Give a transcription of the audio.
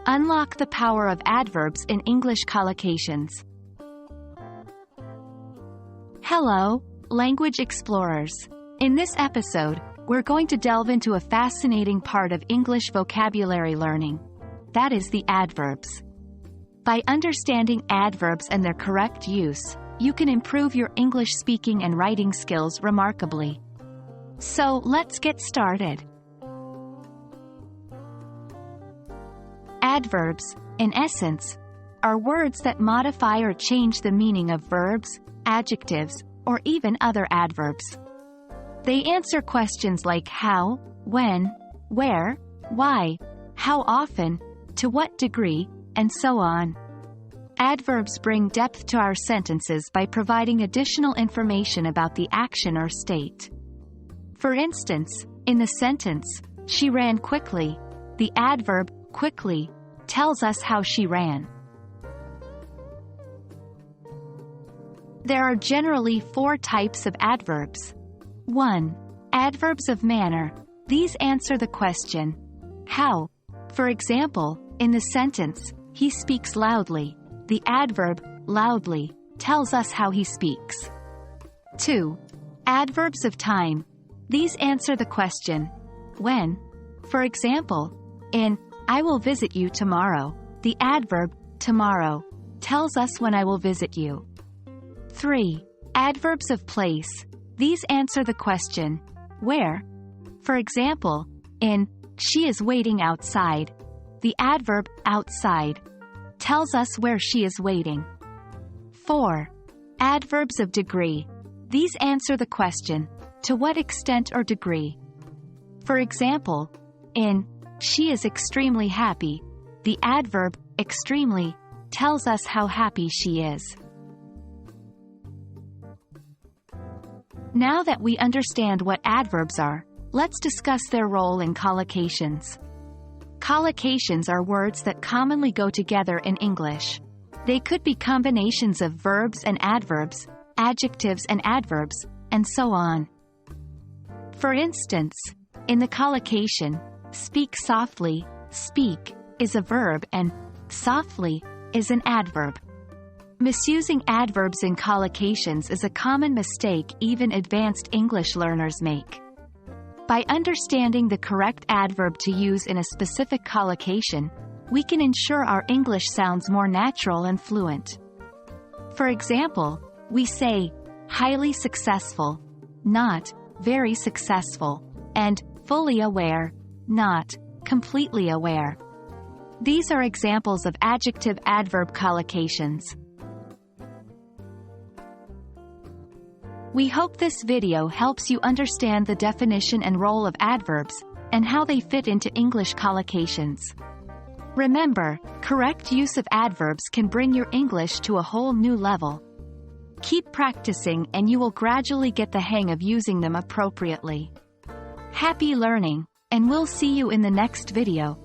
Unlock the power of adverbs in English collocations. Hello, language explorers. In this episode, we're going to delve into a fascinating part of English vocabulary learning. That is the adverbs. By understanding adverbs and their correct use, you can improve your English speaking and writing skills remarkably. So, let's get started. Adverbs, in essence, are words that modify or change the meaning of verbs, adjectives, or even other adverbs. They answer questions like how, when, where, why, how often, to what degree, and so on. Adverbs bring depth to our sentences by providing additional information about the action or state. For instance, in the sentence, she ran quickly, the adverb, quickly, tells us how she ran. There are generally 4 types of adverbs. 1. Adverbs of manner. These answer the question, how? For example, in the sentence, he speaks loudly, the adverb, loudly, tells us how he speaks. 2. Adverbs of time. These answer the question, when? For example, in I will visit you tomorrow, the adverb, tomorrow, tells us when I will visit you. 3. Adverbs of place. These answer the question, where? For example, in she is waiting outside, the adverb, outside, tells us where she is waiting. 4. Adverbs of degree. These answer the question, to what extent or degree? For example, in she is extremely happy, the adverb, extremely, tells us how happy she is. Now that we understand what adverbs are, let's discuss their role in collocations. Collocations are words that commonly go together in English. They could be combinations of verbs and adverbs, adjectives and adverbs, and so on. For instance, in the collocation, speak softly, speak, is a verb and softly is an adverb. Misusing adverbs in collocations is a common mistake even advanced English learners make. By understanding the correct adverb to use in a specific collocation, we can ensure our English sounds more natural and fluent. For example, we say, highly successful, not very successful, and fully aware, not completely aware. These are examples of adjective-adverb collocations. We hope this video helps you understand the definition and role of adverbs, and how they fit into English collocations. Remember, correct use of adverbs can bring your English to a whole new level. Keep practicing and you will gradually get the hang of using them appropriately. Happy learning, and we'll see you in the next video.